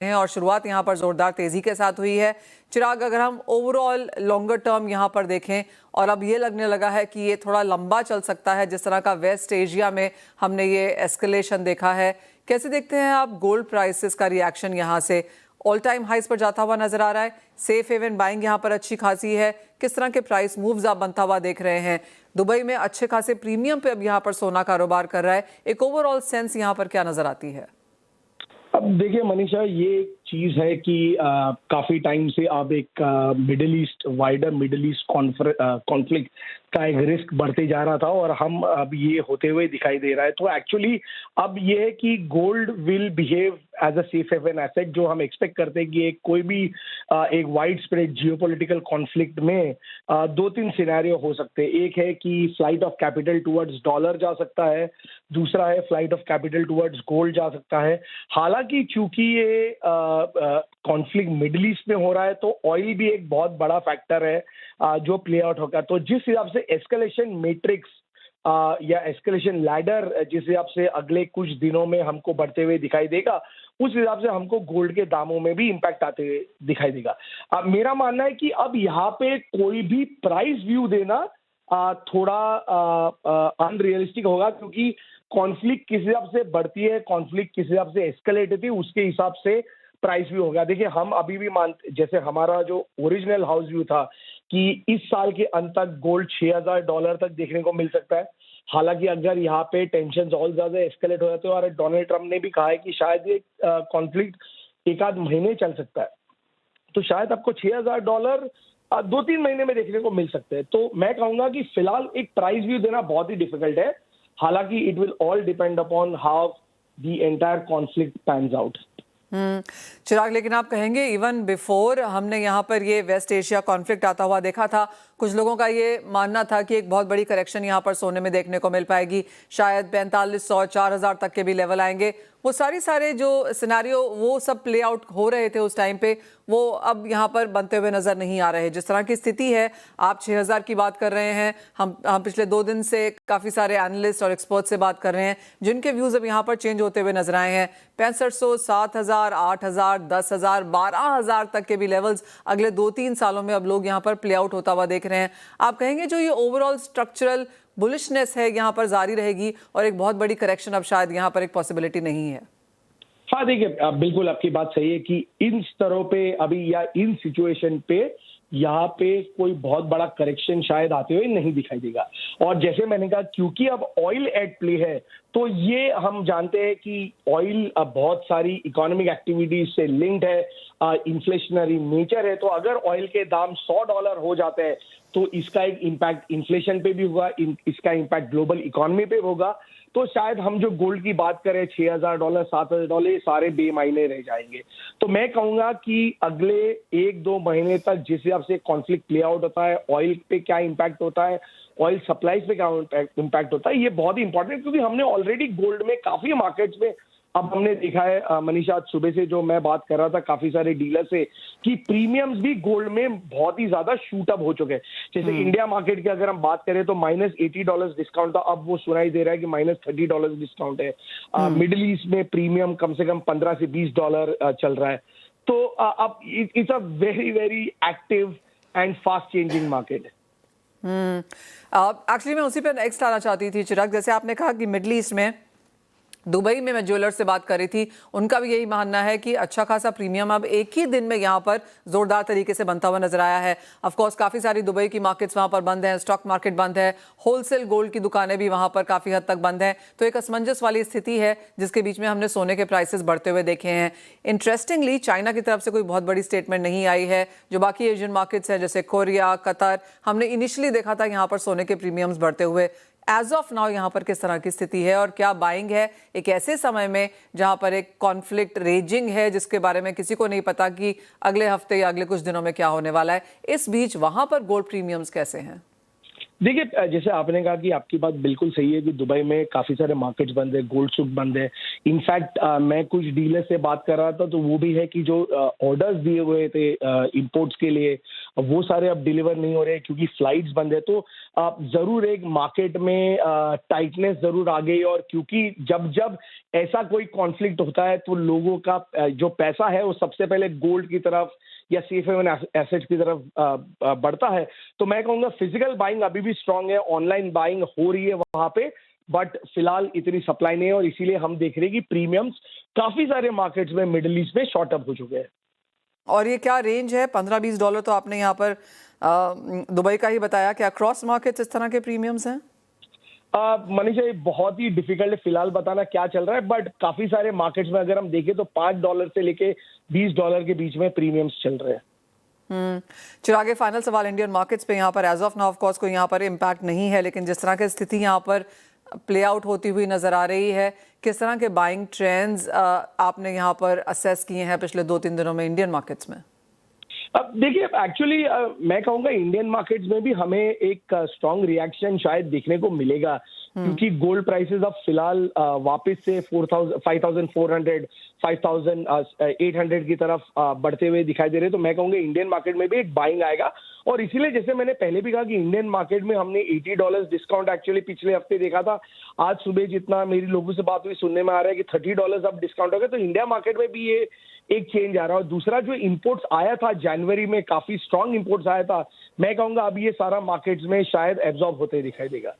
हैं और शुरुआत यहां पर जोरदार तेजी के साथ हुई है। चिराग, अगर हम ओवरऑल लॉन्गर टर्म यहां पर देखें और अब ये लगने लगा है कि ये थोड़ा लंबा चल सकता है, जिस तरह का वेस्ट एशिया में हमने ये एस्केलेशन देखा है, कैसे देखते हैं आप गोल्ड प्राइसेस का रिएक्शन? यहां से ऑल टाइम हाइस पर जाता हुआ नजर आ रहा है, सेफ हेवन बाइंग यहां पर अच्छी खासी है, किस तरह के प्राइस मूव्स आप बनता हुआ देख रहे हैं? दुबई में अच्छे खासे प्रीमियम पे अब यहां पर सोना कारोबार कर रहा है, एक ओवरऑल सेंस यहां पर क्या नजर आती है? अब देखिए मनीषा, ये एक चीज है कि काफी टाइम से अब एक वाइडर मिडिल ईस्ट कॉन्फ्लिक्ट का एक रिस्क बढ़ते जा रहा था और हम अब ये होते हुए दिखाई दे रहा है। तो एक्चुअली अब ये है कि gold will behave as a safe haven asset, जो हम एक्सपेक्ट करते हैं कि कोई भी एक वाइड स्प्रेड जियोपॉलिटिकल कॉन्फ्लिक्ट में दो तीन सिनेरियो हो सकते हैं। एक है कि flight of capital towards dollar जा सकता है, दूसरा है flight of capital towards gold जा सकता है। हालांकि चूंकि ये कॉन्फ्लिक्ट मिडिल ईस्ट में हो रहा है तो ऑयल भी एक बहुत बड़ा फैक्टर है जो प्ले आउट होगा। तो जिस हिसाब से एस्केलेशन मैट्रिक्स या एस्केलेशन लैडर जिस हिसाब से अगले कुछ दिनों में हमको बढ़ते हुए दिखाई देगा, उस हिसाब से हमको गोल्ड के दामों में भी इंपैक्ट आते हुए दिखाई देगा। मेरा मानना है कि अब यहाँ पे कोई भी प्राइस व्यू देना थोड़ा अनरियलिस्टिक होगा, क्योंकि कॉन्फ्लिक्ट किस हिसाब से बढ़ती है, कॉन्फ्लिक्ट किस हिसाब से एस्केलेट होती है, उसके हिसाब से प्राइस व्यू होगा। देखिए, हम अभी भी मानते, जैसे हमारा जो ओरिजिनल हाउस व्यू था कि इस साल के अंत तक गोल्ड $6,000 तक देखने को मिल सकता है। हालांकि अगर यहाँ पे टेंशन और ज्यादा एस्केलेट हो जाते हैं, और डोनाल्ड ट्रंप ने भी कहा है कि शायद ये कॉन्फ्लिक्ट एक आध महीने चल सकता है, तो शायद आपको $6,000 2-3 महीने में देखने को मिल सकते हैं। तो मैं कहूंगा कि फिलहाल एक प्राइस व्यू देना बहुत ही डिफिकल्ट है। हालांकि it will all depend upon how the entire conflict pans out. Chirag, लेकिन आप कहेंगे इवन बिफोर हमने यहाँ पर ये वेस्ट एशिया कॉन्फ्लिक्ट आता हुआ देखा था, कुछ लोगों का ये मानना था कि एक बहुत बड़ी करेक्शन यहाँ पर सोने में देखने को मिल पाएगी, शायद 4500 4000 तक के भी लेवल आएंगे। वो सारे जो सिनेरियो वो सब प्ले आउट हो रहे थे उस टाइम पे, वो अब यहाँ पर बनते हुए नजर नहीं आ रहे। जिस तरह की स्थिति है, आप 6000 की बात कर रहे हैं, हम पिछले 2 दिन से काफी सारे एनालिस्ट और एक्सपर्ट से बात कर रहे हैं जिनके व्यूज अब यहाँ पर चेंज होते हुए नजर आए हैं। 6500, 7000, 8000, 10,000, 12,000 तक के भी लेवल्स अगले 2-3 सालों में अब लोग यहाँ पर प्ले आउट होता हुआ देख रहे हैं। आप कहेंगे जो ये ओवरऑल स्ट्रक्चरल बुलिशनेस है यहाँ पर जारी रहेगी और एक बहुत बड़ी करेक्शन अब शायद यहाँ पर एक पॉसिबिलिटी नहीं है? हाँ, देखिए बिल्कुल आपकी बात सही है कि इन स्तरों पे अभी या इन सिचुएशन पे यहाँ पे कोई बहुत बड़ा करेक्शन शायद आते हुए नहीं दिखाई देगा। और जैसे मैंने कहा, क्योंकि अब ऑयल एट प्ले है, तो ये हम जानते हैं कि ऑयल अब बहुत सारी इकोनॉमिक एक्टिविटीज से लिंक्ड है, इन्फ्लेशनरी नेचर है। तो अगर ऑयल के दाम $100 हो जाते हैं तो इसका एक इम्पैक्ट इन्फ्लेशन पे भी होगा, इसका इम्पैक्ट ग्लोबल इकोनॉमी पे होगा। तो शायद हम जो गोल्ड की बात करें, $6,000, $7,000, ये सारे बेमायने रह जाएंगे। तो मैं कहूंगा कि अगले 1-2 महीने तक जिस हिसाब से कॉन्फ्लिक्ट प्ले आउट होता है, ऑयल पे क्या इम्पैक्ट होता है, ऑयल सप्लाईज पे क्या इम्पैक्ट होता है, ये बहुत ही इंपॉर्टेंट है। क्योंकि हमने ऑलरेडी गोल्ड में काफी मार्केट्स में अब हमने देखा है मनीषा, आज सुबह से जो मैं बात कर रहा था काफी सारे डीलर से, कि प्रीमियम्स भी गोल्ड में बहुत ही ज्यादा शूट अप हो चुके हैं। जैसे इंडिया मार्केट की अगर हम बात करें तो -$80 डिस्काउंट था, अब वो सुनाई दे रहा है कि -$30 डिस्काउंट है। मिडिल ईस्ट में प्रीमियम कम से कम $15 से $20 चल रहा है। तो अब it's a very very active and fast changing market है। एक्चुअली मैं उसी पर नेक्स्ट आना चाहती थी चिराग। जैसे आपने कहा कि मिडल ईस्ट में, दुबई में मैं ज्वेलर से बात कर रही थी, उनका भी यही मानना है कि अच्छा खासा प्रीमियम अब एक ही दिन में यहाँ पर जोरदार तरीके से बनता हुआ नजर आया है। ऑफ कोर्स काफ़ी सारी दुबई की मार्केट्स वहाँ पर बंद हैं, स्टॉक मार्केट बंद है, होलसेल गोल्ड की दुकानें भी वहाँ पर काफ़ी हद तक बंद हैं। तो एक असमंजस वाली स्थिति है जिसके बीच में हमने सोने के प्राइसेस बढ़ते हुए देखे हैं। इंटरेस्टिंगली चाइना की तरफ से कोई बहुत बड़ी स्टेटमेंट नहीं आई है। जो बाकी एशियन मार्केट्स हैं जैसे कोरिया, कतर, हमने इनिशियली देखा था यहाँ पर सोने के प्रीमियम्स बढ़ते हुए। एज ऑफ नाउ यहाँ पर किस तरह की स्थिति है और क्या बाइंग है एक ऐसे समय में जहाँ पर एक कॉन्फ्लिक्ट रेजिंग है जिसके बारे में किसी को नहीं पता कि अगले हफ्ते या अगले कुछ दिनों में क्या होने वाला है? इस बीच वहां पर गोल्ड प्रीमियम्स कैसे हैं? देखिए जैसे आपने कहा कि आपकी बात बिल्कुल सही है कि दुबई में काफ़ी सारे मार्केट्स बंद है, गोल्ड सुक बंद है। इनफैक्ट मैं कुछ डीलर से बात कर रहा था तो वो भी है कि जो ऑर्डर्स दिए हुए थे इंपोर्ट्स के लिए, वो सारे अब डिलीवर नहीं हो रहे हैं क्योंकि फ्लाइट्स बंद है। तो ज़रूर एक मार्केट में टाइटनेस ज़रूर आ गई, और क्योंकि जब जब ऐसा कोई कॉन्फ्लिक्ट होता है तो लोगों का जो पैसा है वो सबसे पहले गोल्ड की तरफ या सेफ हेवन एसेट की तरफ बढ़ता है। तो मैं कहूँगा फिजिकल बाइंग अभी भी स्ट्रांग है, ऑनलाइन बाइंग हो रही है वहाँ पे, बट फिलहाल इतनी सप्लाई नहीं है, और इसीलिए हम देख रहे हैं कि प्रीमियम्स काफी सारे मार्केट्स में मिडिल ईस्ट में शॉर्ट अप हो चुके हैं। और ये क्या रेंज है? $15-20 तो आपने यहाँ पर दुबई का ही बताया, क्या क्रॉस मार्केट्स इस तरह के प्रीमियम्स हैं? मनीषा ये बहुत ही डिफिकल्ट है फिलहाल बताना क्या चल रहा है, बट काफी सारे मार्केट्स में अगर हम देखें तो $5 से लेके $20 के बीच में प्रीमियम्स चल रहे हैं। चिराग, फाइनल सवाल इंडियन मार्केट्स पे यहाँ पर as of now of course कोई यहाँ पर इम्पैक्ट नहीं है, लेकिन जिस तरह की स्थिति यहाँ पर प्ले आउट होती हुई नजर आ रही है, किस तरह के बाइंग ट्रेंड्स आपने यहाँ पर असेस किए हैं पिछले 2-3 दिनों में इंडियन मार्केट्स में? अब देखिए एक्चुअली मैं कहूंगा इंडियन मार्केट्स में भी हमें एक स्ट्रांग रिएक्शन शायद देखने को मिलेगा, क्योंकि गोल्ड प्राइसेस अब फिलहाल वापस से 5400 5800 की तरफ बढ़ते हुए दिखाई दे रहे हैं। तो मैं कहूंगा इंडियन मार्केट में भी एक बाइंग आएगा, और इसीलिए जैसे मैंने पहले भी कहा कि इंडियन मार्केट में हमने $80 डिस्काउंट एक्चुअली पिछले हफ्ते देखा था। आज सुबह जितना मेरी लोगों से बात हुई सुनने में आ रहा है कि $30 अब डिस्काउंट हो गया। तो इंडिया मार्केट में भी ये एक चेंज आ रहा है। और दूसरा जो इंपोर्ट्स आया था जनवरी में, काफी स्ट्रांग इंपोर्ट्स आया था, मैं कहूंगा अब ये सारा मार्केट्स में शायद एब्जॉर्ब होते दिखाई देगा।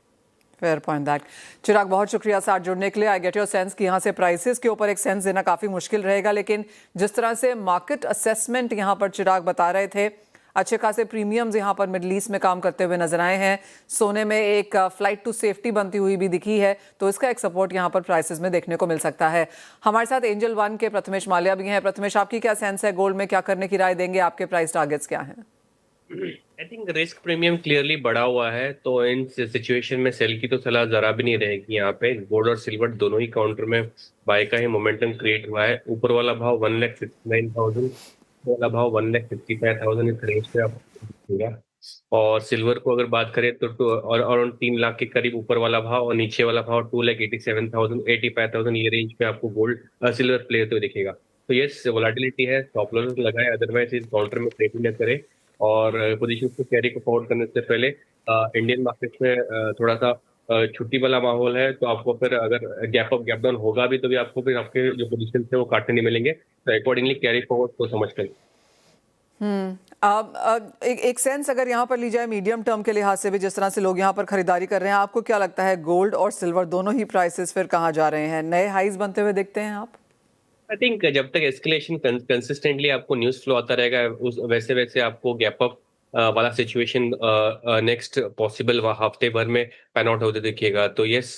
Fair point that. चिराग, बहुत शुक्रिया साथ जुड़ने के लिए। आई गेट योर सेंस कि यहाँ से प्राइसेस के ऊपर एक सेंस देना काफ़ी मुश्किल रहेगा, लेकिन जिस तरह से मार्केट असेसमेंट यहाँ पर चिराग बता रहे थे, अच्छे खासे प्रीमियम्स यहाँ पर मिडल ईस्ट में काम करते हुए नजर आए हैं। सोने में एक फ्लाइट टू सेफ्टी बनती हुई भी दिखी है, तो इसका एक सपोर्ट यहाँ पर प्राइसेस में देखने को मिल सकता है। हमारे साथ एंजल वन के प्रथमेश माल्या भी हैं। प्रथमेश, आपकी क्या सेंस है? गोल्ड में क्या करने की राय देंगे? आपके प्राइस टारगेट्स क्या हैं? I think risk premium clearly बढ़ा हुआ है, तो इन सिचुएशन में सेल की तो सलाह जरा भी नहीं रहेगी। यहाँ पे गोल्ड और सिल्वर दोनों ही काउंटर में बाय का ही मोमेंटम क्रिएट हुआ है। ऊपर वाला भाव 1,69,000, वाला भाव 1,65,000 इस रेंज पे आपको मिलेगा। और सिल्वर को अगर बात करें तो और अराउंड 3 लाख के करीब ऊपर वाला भाव, और नीचे वाला भाव 2,87,000 85,000 ये रेंज पे आपको गोल्ड सिल्वर प्ले होते हुए दिखेगा। तो यस, वोलेटिलिटी है, स्टॉप लॉस लगाए, अदरवाइज इस काउंटर में ट्रेडिंग न करें। और पोजीशन को कैरी को फॉरवर्ड करने से पहले इंडियन मार्केट में थोड़ा सा छुट्टी वाला माहौल है, तो आपको फिर अगर गैप अप गैप डाउन होगा भी तो भी आपको फिर आपके जो पोजीशन थे वो काटने नहीं मिलेंगे। तो अकॉर्डिंगली कैरी फॉरवर्ड को समझ कर। एक सेंस अगर यहाँ पर ली जाए मीडियम टर्म के लिहाज से भी, जिस तरह से लोग यहाँ पर खरीदारी कर रहे हैं, आपको क्या लगता है गोल्ड और सिल्वर दोनों ही प्राइसेस फिर कहाँ जा रहे हैं? नए हाईज बनते हुए दिखते हैं आप? आई थिंक जब तक एस्केलेशन कंसिस्टेंटली आपको न्यूज फ्लो आता रहेगा, उस वैसे वैसे आपको गैप अप वाला सिचुएशन नेक्स्ट पॉसिबल हफ्ते भर में पैन आउट होते दिखेगा। तो यस,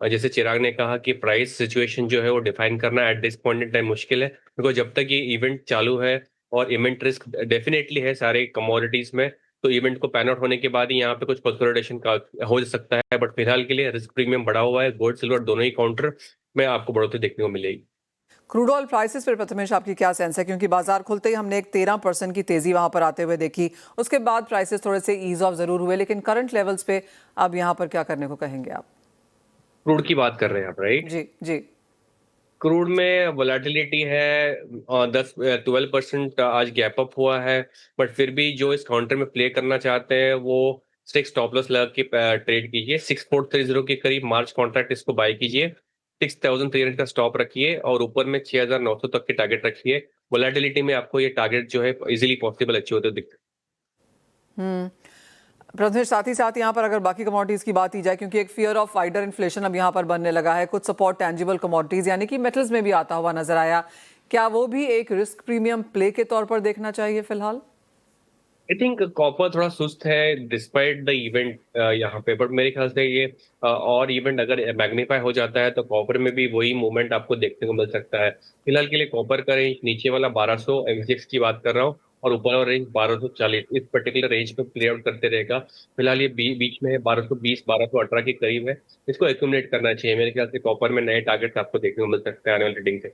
जैसे चिराग ने कहा कि प्राइस सिचुएशन जो है वो डिफाइन करना at this point in time मुश्किल है, बिकॉज जब तक ये इवेंट चालू है, और इवेंट रिस्क डेफिनेटली है सारे कमोडिटीज में, तो इवेंट को पैन आउट होने के बाद ही यहाँ पे कुछ कंसोलिडेशन का हो सकता है। बट फिलहाल के लिए रिस्क प्रीमियम बढ़ा हुआ है, गोल्ड सिल्वर दोनों ही काउंटर में आपको बढ़ोतरी देखने को मिलेगी। क्रूड ऑयल प्राइसेस पर प्रथमेश आपकी क्या सेंस है? क्योंकि बाजार खुलते ही हमने एक 13% की तेजी वहां पर आते हुए देखी, उसके बाद प्राइसेस थोड़े से ईज ऑफ जरूर हुए, लेकिन करंट लेवल्स पे अब यहां पर क्या करने को कहेंगे आप? क्रूड की बात कर रहे हैं आप, राइट? जी जी। क्रूड में वोलेटिलिटी है 12% आज गैप अप हुआ है, बट फिर भी जो इस काउंटर में प्ले करना चाहते हैं वो स्टिक स्टॉप लॉस लगा के ट्रेड कीजिए। 6430 के करीब मार्च कॉन्ट्रैक्ट इसको बाय कीजिए, 6300 का स्टॉप रखिए, और ऊपर में 6900 तक के टारगेट रखिए। वोलेटिलिटी में आपको ये टारगेट जो है इजीली पॉसिबल अच्छे होते दिखते हैं। प्रथमेश, साथ ही साथ यहाँ पर अगर बाकी कमोडिटीज की बात की जाए, क्योंकि एक फियर ऑफ वाइडर इन्फ्लेशन अब यहाँ पर बनने लगा है, कुछ सपोर्ट टेंजिबल कमोडिटीज यानी कि मेटल्स में भी आता हुआ नजर आया, क्या वो भी एक रिस्क प्रीमियम प्ले के तौर पर देखना चाहिए फिलहाल? आई थिंक कॉपर थोड़ा सुस्त है डिस्पाइट द इवेंट यहाँ पे, बट मेरे ख्याल से ये और इवेंट अगर मैग्नीफाई हो जाता है तो कॉपर में भी वही मूवमेंट आपको देखने को मिल सकता है। फिलहाल के लिए कॉपर का रेंज नीचे वाला 1200 MCX की बात कर रहा हूँ, और ऊपर वाला रेंज 1240, इस पर्टिकुलर रेंज पे प्ले आउट करते रहेगा। फिलहाल ये बीच में है, 1220 1218 के करीब है, इसको एक्यूमुलेट करना चाहिए। मेरे ख्याल से कॉपर में नए टारगेट आपको देखने को मिल सकते हैं आने वाले ट्रेडिंग से।